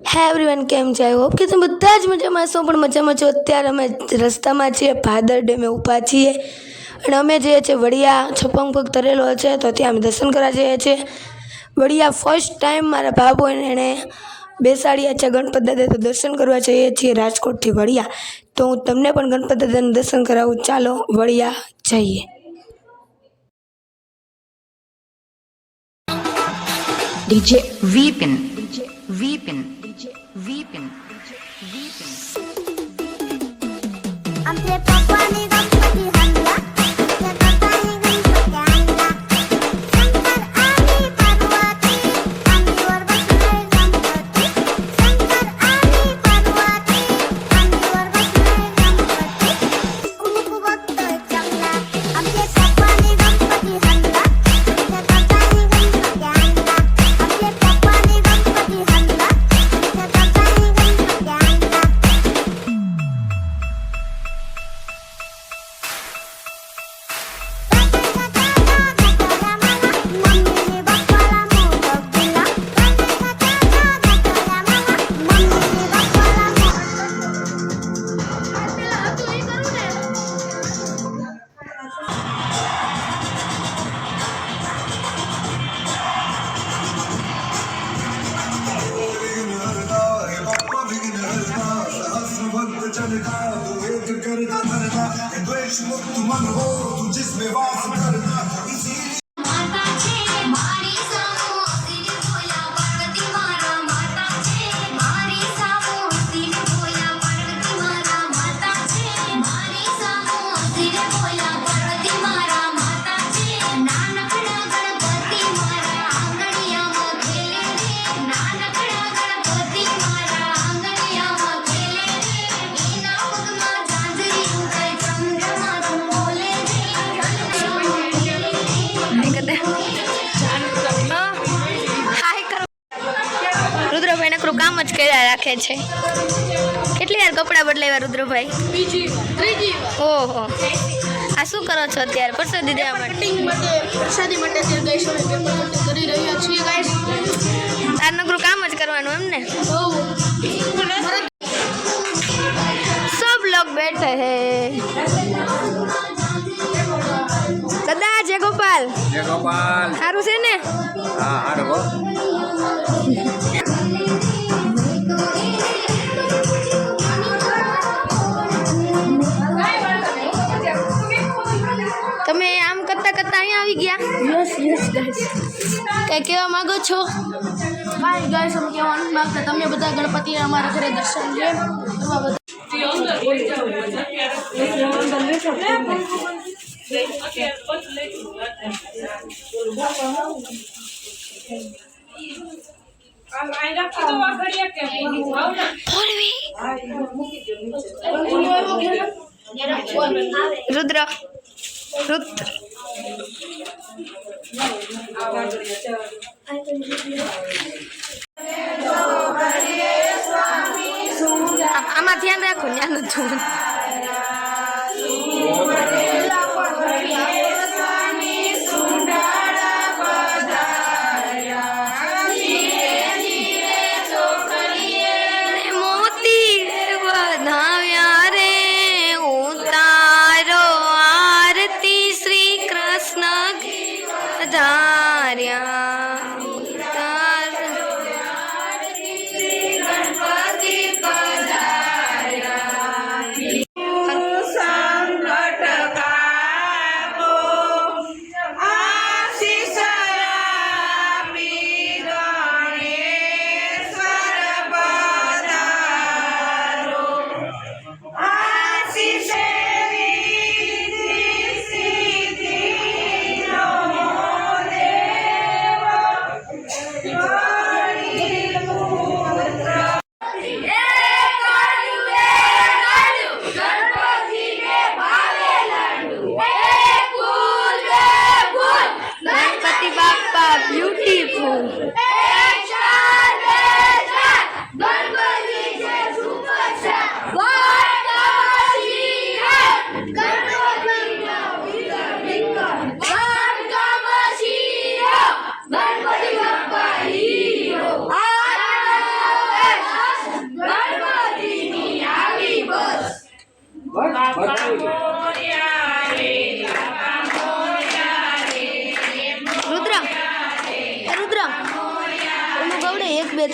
હે એવરીવન, કેમ છે? આઈ હોપ કે તમે બધા જ મજામાં છો. પણ મજામાં છો. અત્યારે અમે રસ્તામાં છીએ, ભાદર ડેમે ઊભા છીએ અને અમે જઈએ છીએ વડિયા. છપંગ પગ તરેલો છે તો ત્યાં અમે દર્શન કરવા જઈએ છીએ વડિયા. ફર્સ્ટ ટાઈમ મારા ભાભો એણે બેસાડ્યા છે ગણપત દાદા, તો દર્શન કરવા જઈએ છીએ રાજકોટથી વડિયા. તો હું તમને પણ ગણપત દાદાનું દર્શન કરાવું. ચાલો વડિયા જઈએ. DJ Vipin. DJ Vipin. DJ Vipin. Vipin. आमचे पप्पानी गणपती हाणला, आमच्या काकानी गणपती हाणला. शंकर आणि पार्वती मांडीवर बसले गणपती. शंकर आणि पार्वती मांडीवर बसले गणपती. कुणकू बघतोय चांगला, आमचे पप्पानी गणपती हाणला, आमच्या काकानी गणपती हाणला. आमचे पप्पानी गणपती हाणला, आमच्या काकानी गणपती हाणला. मम्मीने बाप्पाला मोदक दिला, मम्मीने बाप्पाला माता छे मारी सामो सिर बोला पार्वती मारा. माता छे मारी सामो सिर बोला पार्वती मारा. माता छे मारी सामो सिर बोला पार्वती मारा. माता छे नानकड़ा गणपति मारा आंगणियाમાં ખેલે રે. નાનકડા ગણપતિ મારા આંગણિયામાં ખેલે રે. એના પગમાં ઝાંઝરી ઉડાય, ચંદ્રમાનું બોલે રે. રુદ્રભાઈ નકરું કામ જ કર્યા રાખે છે. કેટલી વાર કપડાં બદલાવ્યા રુદ્રભાઈ? ઓહો, આ શું કરો છો અત્યારે? પરસાદી દેવા માટે? પ્રસાદી માટે અત્યારે ગાઈસ અમે પેપર કટિંગ કરી રહ્યા છીએ ગાઈસ. તાર નકરું કામ જ કરવાનું એમ ને? सब लोग बैठे हैं. દાદા જય ગોપાલ. જય ગોપાલ. સારું છે ને? હા, હારું હો. તમે આમ કરતા કરતા અહીંયા આવી ગયા? Yes guys. કઈ કહેવા માંગો છો? બાય ગાઈસ, અમે કહેવાનું નથી માંગતા. તમે બધા ગણપતિ અમારા ઘરે દર્શન લે કરવા બધા. રુદ્ર આમાં ધ્યાન રાખો, ધ્યાન જ જોવું. મોતી વધાવ્યા રે ઉતારો આરતી શ્રી કૃષ્ણ ધાર્યા. ગણપતિ પધાર્યા.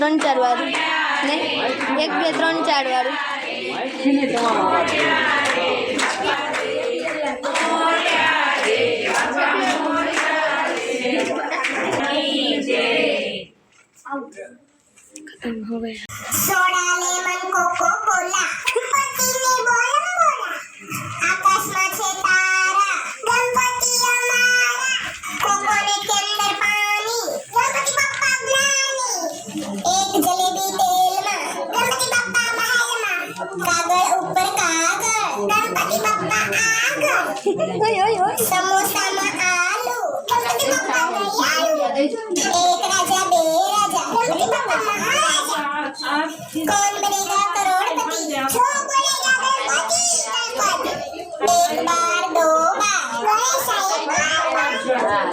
3-4 વાળું ને 1 2 3 4 વાળું. સોડા લેમન કોકો કોલા ગણપતિને બોલા બોલા આકાશમાં છે તારા ગણપતિ અમારા કોકોને કેન્દર પાણી ગણપતિ બાપ્પા જ્ઞાની એક જલેબી તેલમાં ગણપતિ બાપ્પા મહેલમાં કાગળ ઉપર કાગળ ગણપતિ બાપ્પા આગળ સમોસામાં આલુ ગણપતિ બાપ્પા દયાળુ એક રાજા બે રાજા गणपति बाप्पा महाराजा कौन बनेगा करोड़पति जो बोलेगा गणपति गणपति एक बार दो बार गणेश आए बार बार दरिया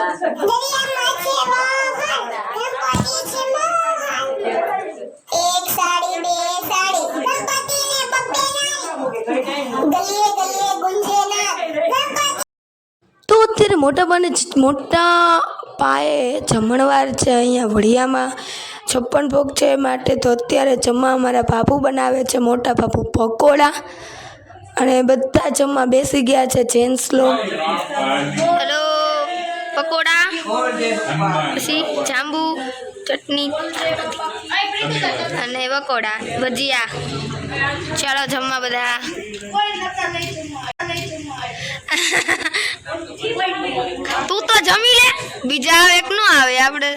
में छे वाहन गणपति छे मोहन एक साड़ी बे साड़ी गणपति ने बब्बे नाई गलिए गलिए गुंजे नाद गणपति. તો અત્યારે મોટા પાયે જમણવાર છે અહીંયા વડિયામાં 56 ભોગ છે માટે તો અત્યારે જમવા અમારા બાપુ બનાવે છે, મોટા બાપુ પકોડા, અને બધા જમવા બેસી ગયા છે જેન્ટ્સ લોક. હેલો, પકોડા પછી જાંબુ ચટણી અને પકોડા ભજીયા. ચાલો જમવા બધા. તું તો જમી લે, બીજા આવે એક નો આવે આપણે.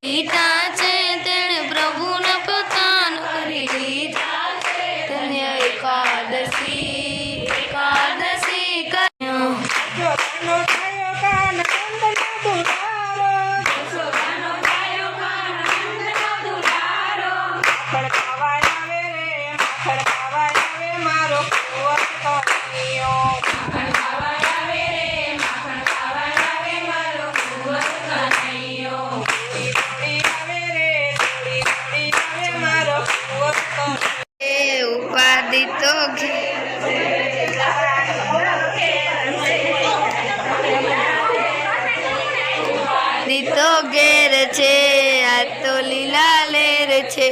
ગીતા છે તેણે પ્રભુને પ્રદાન કરી લીધા, તેને એકાદશી ઉપાધિ તો ઘેર છે, આ તો લીલા લેર છે.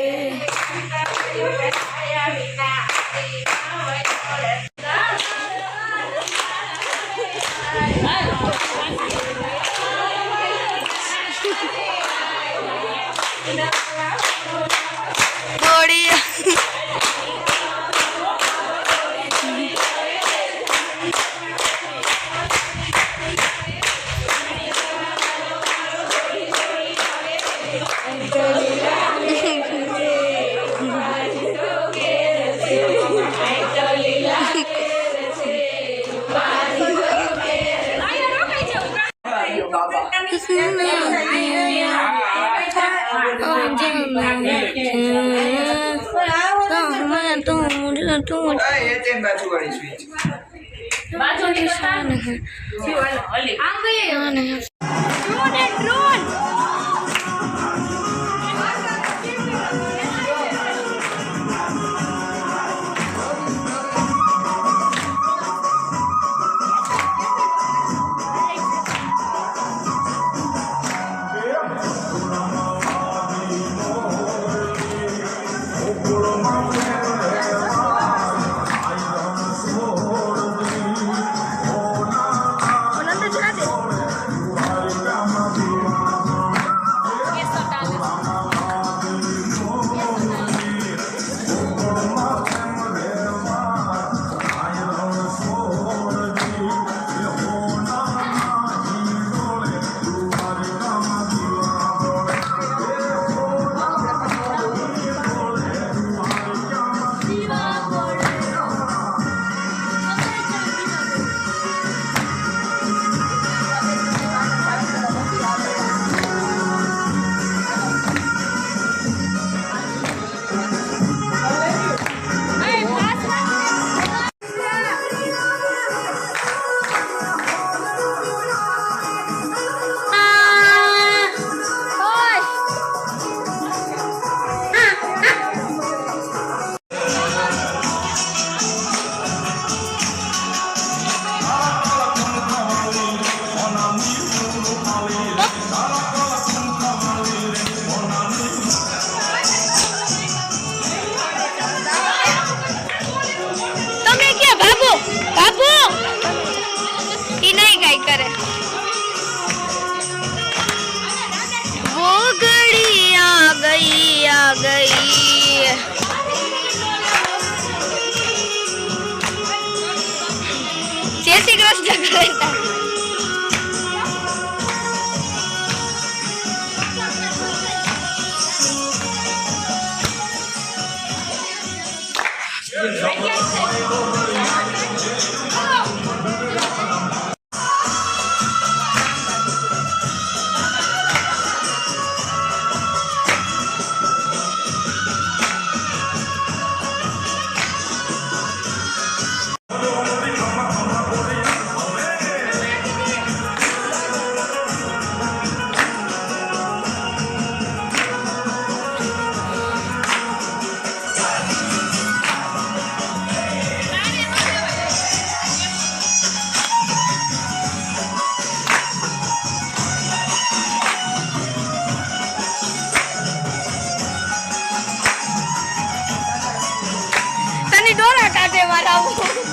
થોડી તમે કે બાબુ બાબુ ઈ નહીં કઈ કરે वो घड़ी आ गई जय श्री कृष्ण करेगा તને ડોરા કાઢે મારા